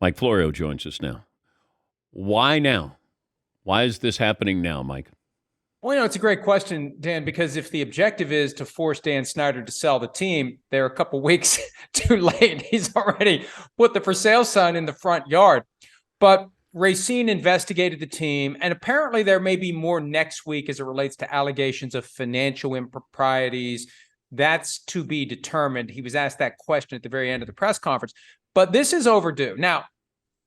Mike Florio joins us now. Why now? Why is this happening now, Mike? Well, it's a great question, Dan, because if the objective is to force Dan Snyder to sell the team, they're a couple weeks too late. He's already put the for sale sign in the front yard. But Racine investigated the team, and apparently there may be more next week as it relates to allegations of financial improprieties. That's to be determined. He was asked that question at the very end of the press conference. But this is overdue. Now,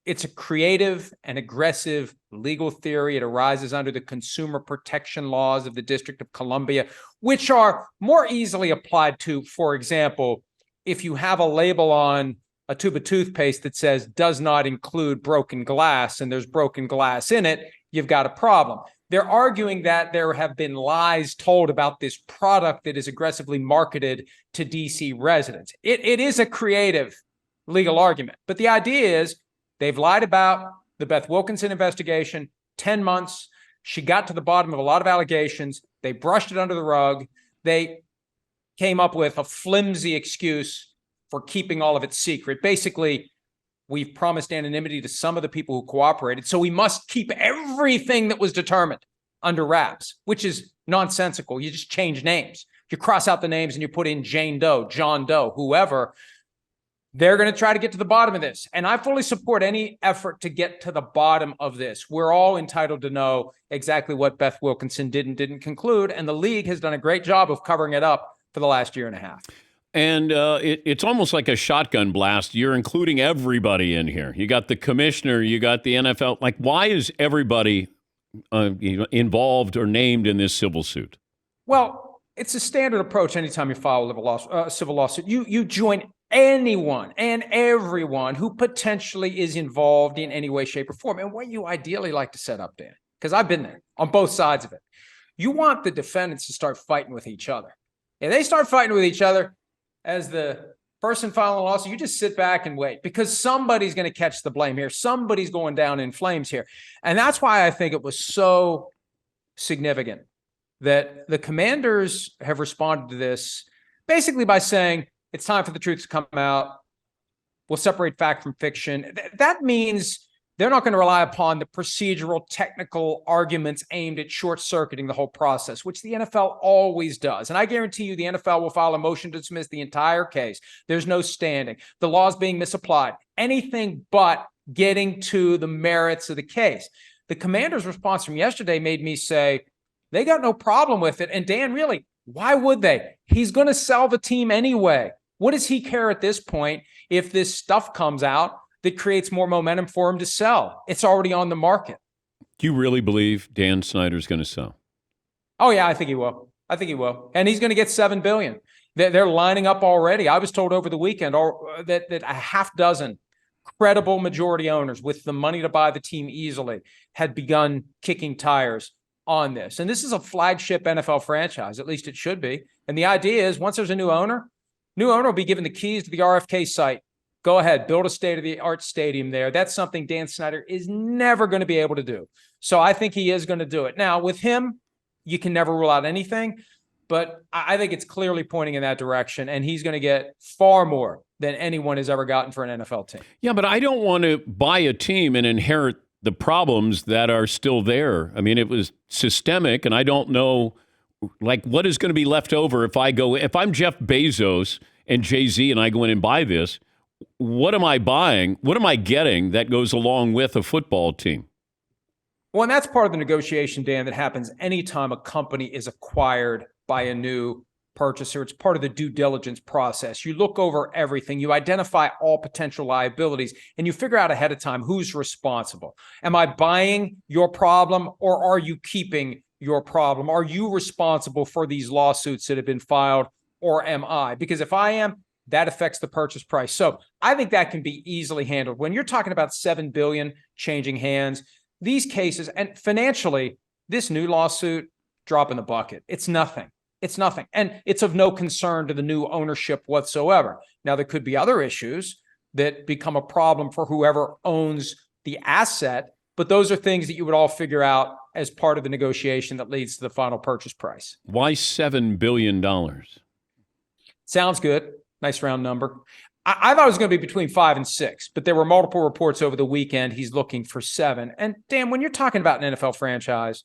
it's a creative and aggressive legal theory. It arises under the consumer protection laws of the District of Columbia, which are more easily applied to, for example, if you have a label on a tube of toothpaste that says does not include broken glass and there's broken glass in it, you've got a problem. They're arguing that there have been lies told about this product that is aggressively marketed to DC residents. It is a creative legal argument, but the idea is they've lied about the Beth Wilkinson investigation, 10 months. She got to the bottom of a lot of allegations. They brushed it under the rug. They came up with a flimsy excuse for keeping all of it secret. Basically, we've promised anonymity to some of the people who cooperated, so we must keep everything that was determined under wraps, which is nonsensical. You just change names. You cross out the names and you put in Jane Doe, John Doe, whoever. They're going to try to get to the bottom of this. And I fully support any effort to get to the bottom of this. We're all entitled to know exactly what Beth Wilkinson did and didn't conclude. And the league has done a great job of covering it up for the last year and a half. And it's almost like a shotgun blast. You're including everybody in here. You got the commissioner, you got the NFL. Like, why is everybody involved or named in this civil suit? Well, it's a standard approach anytime you file a civil lawsuit. You join anyone and everyone who potentially is involved in any way, shape, or form. And what you ideally like to set up, Dan, because I've been there on both sides of it, you want the defendants to start fighting with each other. If they start fighting with each other, as the person filing a lawsuit, you just sit back and wait, because somebody's going to catch the blame here. Somebody's going down in flames here. And that's why I think it was so significant that the Commanders have responded to this basically by saying, it's time for the truth to come out. We'll separate fact from fiction. That means they're not going to rely upon the procedural, technical arguments aimed at short-circuiting the whole process, which the NFL always does. And I guarantee you the NFL will file a motion to dismiss the entire case. There's no standing. The law is being misapplied. Anything but getting to the merits of the case. The Commanders' response from yesterday made me say they got no problem with it. And Dan, really, why would they? He's going to sell the team anyway. What does he care at this point if this stuff comes out that creates more momentum for him to sell? It's already on the market. Do you really believe Dan Snyder's going to sell? Oh, yeah, I think he will. And he's going to get $7 billion. They're lining up already. I was told over the weekend that a half dozen credible majority owners with the money to buy the team easily had begun kicking tires on this. And this is a flagship NFL franchise, at least it should be. And the idea is once there's a new owner will be given the keys to the RFK site. Go ahead, build a state-of-the-art stadium there. That's something Dan Snyder is never going to be able to do. So I think he is going to do it. Now, with him, you can never rule out anything, but I think it's clearly pointing in that direction, and he's going to get far more than anyone has ever gotten for an NFL team. Yeah, but I don't want to buy a team and inherit the problems that are still there. I mean, it was systemic, and I don't know, like, what is going to be left over if I'm Jeff Bezos and Jay-Z and I go in and buy this. What am I buying? What am I getting that goes along with a football team? Well, and that's part of the negotiation, Dan, that happens anytime a company is acquired by a new purchaser. It's part of the due diligence process. You look over everything. You identify all potential liabilities, and you figure out ahead of time who's responsible. Am I buying your problem, or are you keeping your problem? Are you responsible for these lawsuits that have been filed, or am I? Because if I am, that affects the purchase price. So I think that can be easily handled. When you're talking about $7 billion changing hands, these cases, and financially, this new lawsuit, drop in the bucket. It's nothing. And it's of no concern to the new ownership whatsoever. Now, there could be other issues that become a problem for whoever owns the asset, but those are things that you would all figure out as part of the negotiation that leads to the final purchase price. Why $7 billion? Sounds good. Nice round number. I thought it was going to be between 5 and 6, but there were multiple reports over the weekend. He's looking for 7. And Dan, when you're talking about an NFL franchise,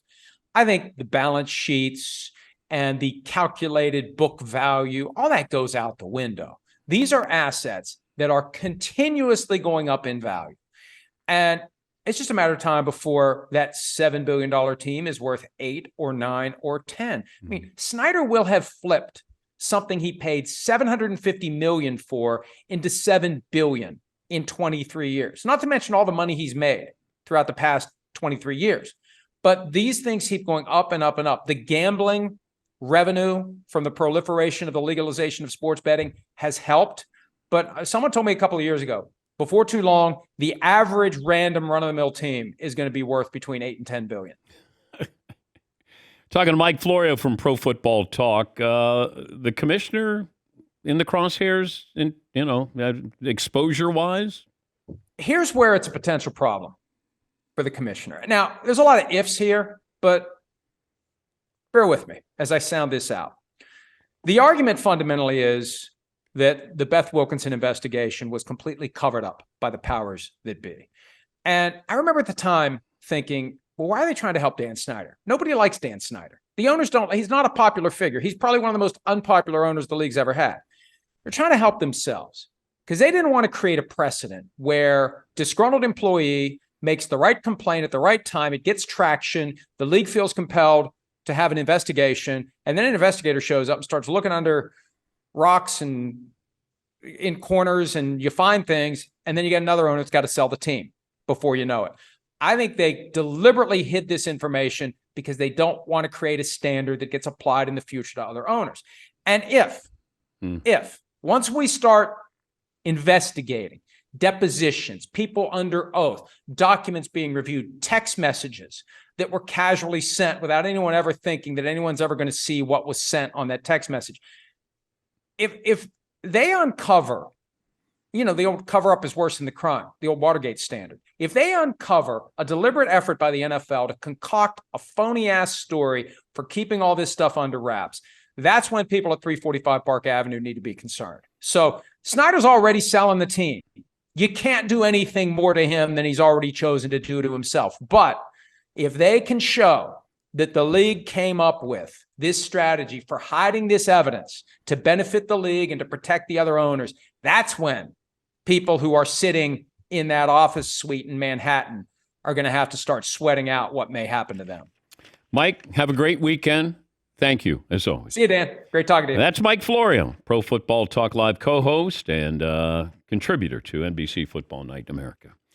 I think the balance sheets and the calculated book value, all that goes out the window. These are assets that are continuously going up in value. And it's just a matter of time before that $7 billion team is worth 8 or 9 or 10. I mean, Snyder will have flipped something he paid $750 million for into $7 billion in 23 years. Not to mention all the money he's made throughout the past 23 years. But these things keep going up and up and up. The gambling revenue from the proliferation of the legalization of sports betting has helped. But someone told me a couple of years ago, before too long, the average random run-of-the-mill team is going to be worth between 8 and 10 billion. Talking to Mike Florio from Pro Football Talk, the commissioner in the crosshairs, exposure-wise? Here's where it's a potential problem for the commissioner. Now, there's a lot of ifs here, but bear with me as I sound this out. The argument fundamentally is that the Beth Wilkinson investigation was completely covered up by the powers that be. And I remember at the time thinking, well, why are they trying to help Dan Snyder? Nobody likes Dan Snyder. The owners don't. He's not a popular figure. He's probably one of the most unpopular owners the league's ever had. They're trying to help themselves because they didn't want to create a precedent where disgruntled employee makes the right complaint at the right time. It gets traction. The league feels compelled to have an investigation. And then an investigator shows up and starts looking under rocks and in corners, and you find things. And then you get another owner that's got to sell the team before you know it. I think they deliberately hid this information because they don't want to create a standard that gets applied in the future to other owners. And if once we start investigating depositions, people under oath, documents being reviewed, text messages that were casually sent without anyone ever thinking that anyone's ever going to see what was sent on that text message. If they uncover, the old cover up is worse than the crime, the old Watergate standard. If they uncover a deliberate effort by the NFL to concoct a phony ass story for keeping all this stuff under wraps, that's when people at 345 Park Avenue need to be concerned. So Snyder's already selling the team. You can't do anything more to him than he's already chosen to do to himself. But if they can show that the league came up with this strategy for hiding this evidence to benefit the league and to protect the other owners, that's when people who are sitting in that office suite in Manhattan are going to have to start sweating out what may happen to them. Mike, have a great weekend. Thank you, as always. See you, Dan. Great talking to you. That's Mike Florio, Pro Football Talk Live co-host and contributor to NBC Football Night in America.